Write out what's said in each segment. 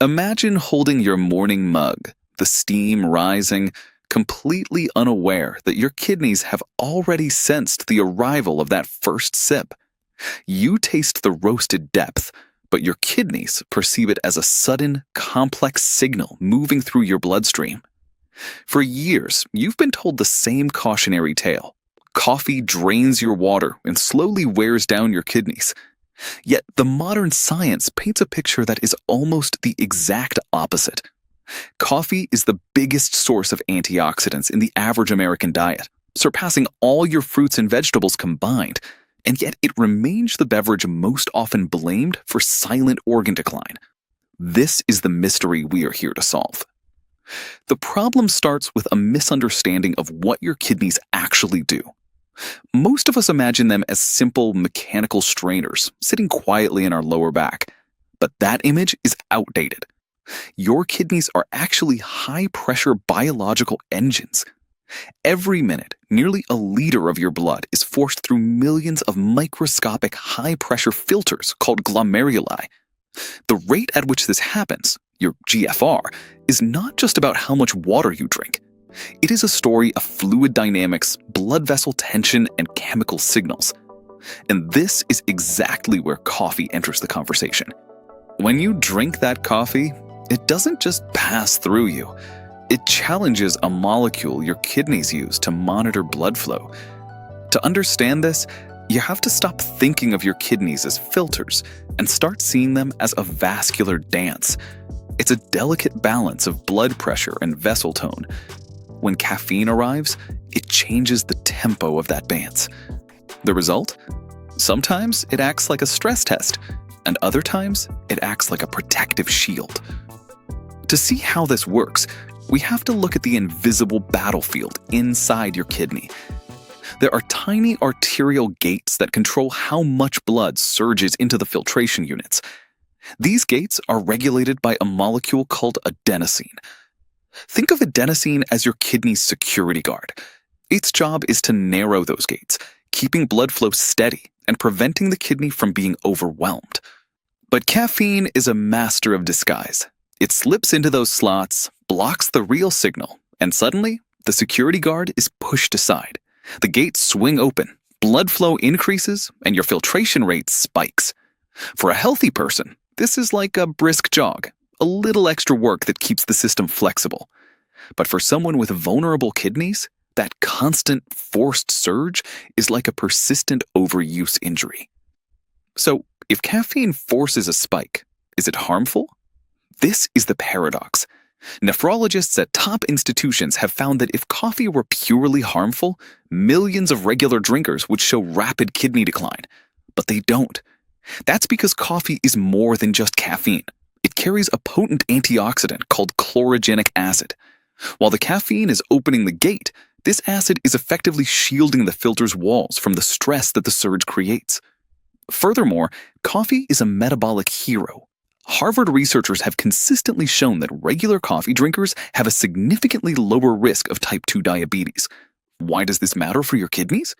Imagine holding your morning mug, the steam rising, completely unaware that your kidneys have already sensed the arrival of that first sip. You taste the roasted depth, but your kidneys perceive it as a sudden, complex signal moving through your bloodstream. For years, you've been told the same cautionary tale. Coffee drains your water and slowly wears down your kidneys. Yet the modern science paints a picture that is almost the exact opposite. Coffee is the biggest source of antioxidants in the average American diet, surpassing all your fruits and vegetables combined, and yet it remains the beverage most often blamed for silent organ decline. This is the mystery we are here to solve. The problem starts with a misunderstanding of what your kidneys actually do. Most of us imagine them as simple mechanical strainers sitting quietly in our lower back, but that image is outdated. Your kidneys are actually high-pressure biological engines. Every minute, nearly a liter of your blood is forced through millions of microscopic high-pressure filters called glomeruli. The rate at which this happens, your GFR, is not just about how much water you drink. It is a story of fluid dynamics, blood vessel tension, and chemical signals. And this is exactly where coffee enters the conversation. When you drink that coffee, it doesn't just pass through you. It challenges a molecule your kidneys use to monitor blood flow. To understand this, you have to stop thinking of your kidneys as filters and start seeing them as a vascular dance. It's a delicate balance of blood pressure and vessel tone. When caffeine arrives, it changes the tempo of that dance. The result? Sometimes it acts like a stress test, and other times it acts like a protective shield. To see how this works, we have to look at the invisible battlefield inside your kidney. There are tiny arterial gates that control how much blood surges into the filtration units. These gates are regulated by a molecule called adenosine. Think of adenosine as your kidney's security guard. Its job is to narrow those gates, keeping blood flow steady and preventing the kidney from being overwhelmed. But caffeine is a master of disguise. It slips into those slots, blocks the real signal, and suddenly, the security guard is pushed aside. The gates swing open, blood flow increases, and your filtration rate spikes. For a healthy person, this is like a brisk jog, a little extra work that keeps the system flexible. But for someone with vulnerable kidneys, that constant forced surge is like a persistent overuse injury. So, if caffeine forces a spike, is it harmful? This is the paradox. Nephrologists at top institutions have found that if coffee were purely harmful, millions of regular drinkers would show rapid kidney decline. But they don't. That's because coffee is more than just caffeine. It carries a potent antioxidant called chlorogenic acid. While the caffeine is opening the gate, this acid is effectively shielding the filter's walls from the stress that the surge creates. Furthermore, coffee is a metabolic hero. Harvard researchers have consistently shown that regular coffee drinkers have a significantly lower risk of type 2 diabetes. Why does this matter for your kidneys?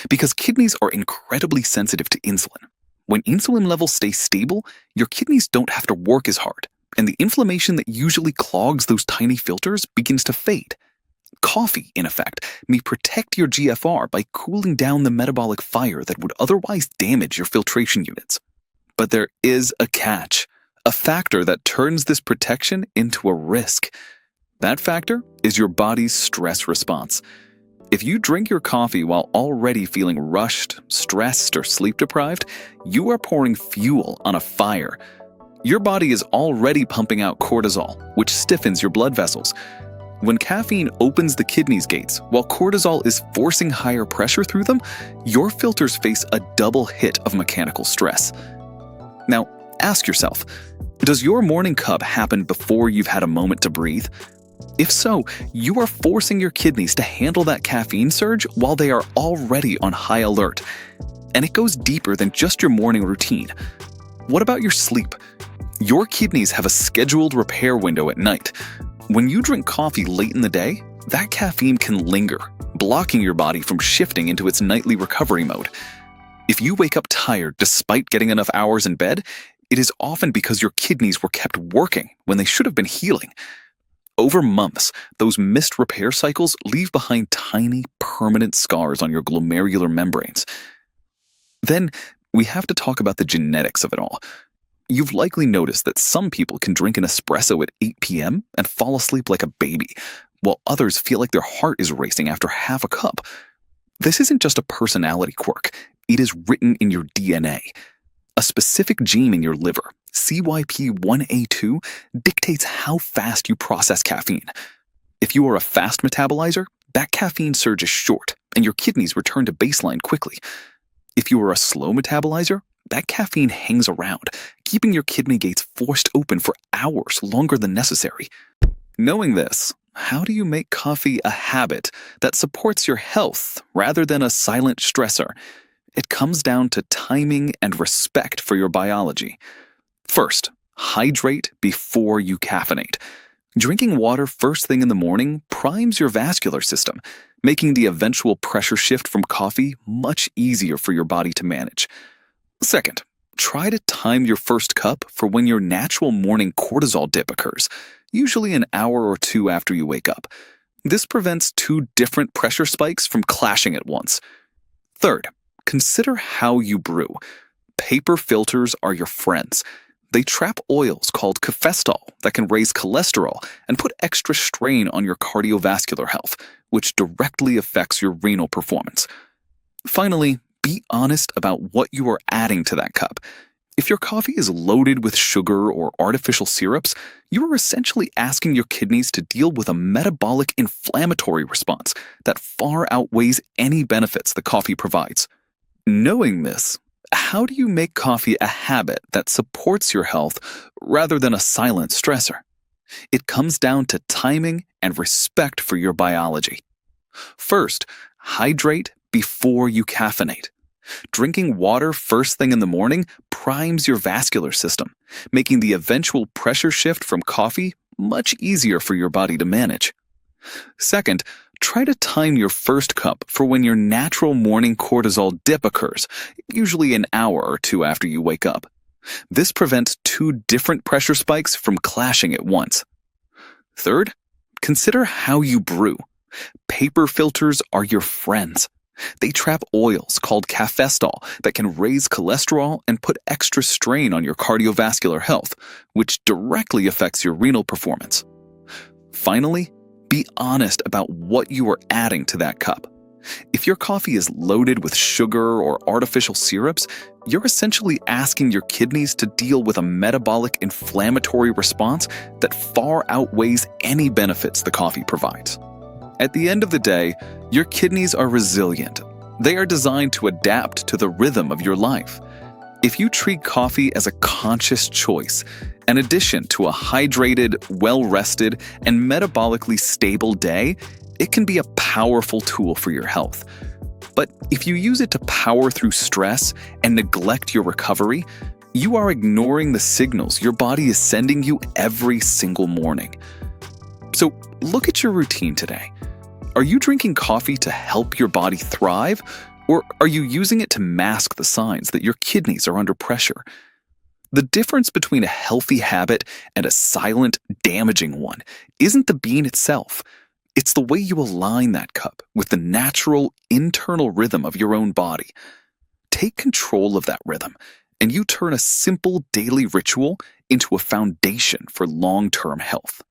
Because kidneys are incredibly sensitive to insulin. When insulin levels stay stable, your kidneys don't have to work as hard, and the inflammation that usually clogs those tiny filters begins to fade. Coffee, in effect, may protect your GFR by cooling down the metabolic fire that would otherwise damage your filtration units. But there is a catch, a factor that turns this protection into a risk. That factor is your body's stress response. If you drink your coffee while already feeling rushed, stressed, or sleep-deprived, you are pouring fuel on a fire. Your body is already pumping out cortisol, which stiffens your blood vessels. When caffeine opens the kidneys' gates while cortisol is forcing higher pressure through them, your filters face a double hit of mechanical stress. Now, ask yourself, does your morning cup happen before you've had a moment to breathe? If so, you are forcing your kidneys to handle that caffeine surge while they are already on high alert. And it goes deeper than just your morning routine. What about your sleep? Your kidneys have a scheduled repair window at night. When you drink coffee late in the day, that caffeine can linger, blocking your body from shifting into its nightly recovery mode. If you wake up tired despite getting enough hours in bed, it is often because your kidneys were kept working when they should have been healing. Over months, those missed repair cycles leave behind tiny, permanent scars on your glomerular membranes. Then, we have to talk about the genetics of it all. You've likely noticed that some people can drink an espresso at 8 p.m. and fall asleep like a baby, while others feel like their heart is racing after half a cup. This isn't just a personality quirk, it is written in your DNA. A specific gene in your liver, CYP1A2, dictates how fast you process caffeine. If you are a fast metabolizer, that caffeine surge is short, and your kidneys return to baseline quickly. If you are a slow metabolizer, that caffeine hangs around, keeping your kidney gates forced open for hours longer than necessary. Knowing this, how do you make coffee a habit that supports your health rather than a silent stressor? It comes down to timing and respect for your biology. First, hydrate before you caffeinate. Drinking water first thing in the morning primes your vascular system, making the eventual pressure shift from coffee much easier for your body to manage. Second, try to time your first cup for when your natural morning cortisol dip occurs, usually an hour or two after you wake up. This prevents two different pressure spikes from clashing at once. Third, consider how you brew. Paper filters are your friends. They trap oils called caffeine that can raise cholesterol and put extra strain on your cardiovascular health, which directly affects your renal performance. Finally, be honest about what you are adding to that cup. If your coffee is loaded with sugar or artificial syrups, you are essentially asking your kidneys to deal with a metabolic inflammatory response that far outweighs any benefits the coffee provides. Knowing this, how do you make coffee a habit that supports your health rather than a silent stressor? It comes down to timing and respect for your biology. First, hydrate before you caffeinate. Drinking water first thing in the morning primes your vascular system, making the eventual pressure shift from coffee much easier for your body to manage. Second, try to time your first cup for when your natural morning cortisol dip occurs, usually an hour or two after you wake up. This prevents two different pressure spikes from clashing at once. Third, consider how you brew. Paper filters are your friends. They trap oils called caffeine that can raise cholesterol and put extra strain on your cardiovascular health, which directly affects your renal performance. Finally, be honest about what you are adding to that cup. If your coffee is loaded with sugar or artificial syrups, you're essentially asking your kidneys to deal with a metabolic inflammatory response that far outweighs any benefits the coffee provides. At the end of the day, your kidneys are resilient. They are designed to adapt to the rhythm of your life. If you treat coffee as a conscious choice, an addition to a hydrated, well-rested, and metabolically stable day, it can be a powerful tool for your health. But if you use it to power through stress and neglect your recovery, you are ignoring the signals your body is sending you every single morning. So look at your routine today. Are you drinking coffee to help your body thrive, or are you using it to mask the signs that your kidneys are under pressure? The difference between a healthy habit and a silent, damaging one isn't the bean itself. It's the way you align that cup with the natural, internal rhythm of your own body. Take control of that rhythm, and you turn a simple daily ritual into a foundation for long-term health.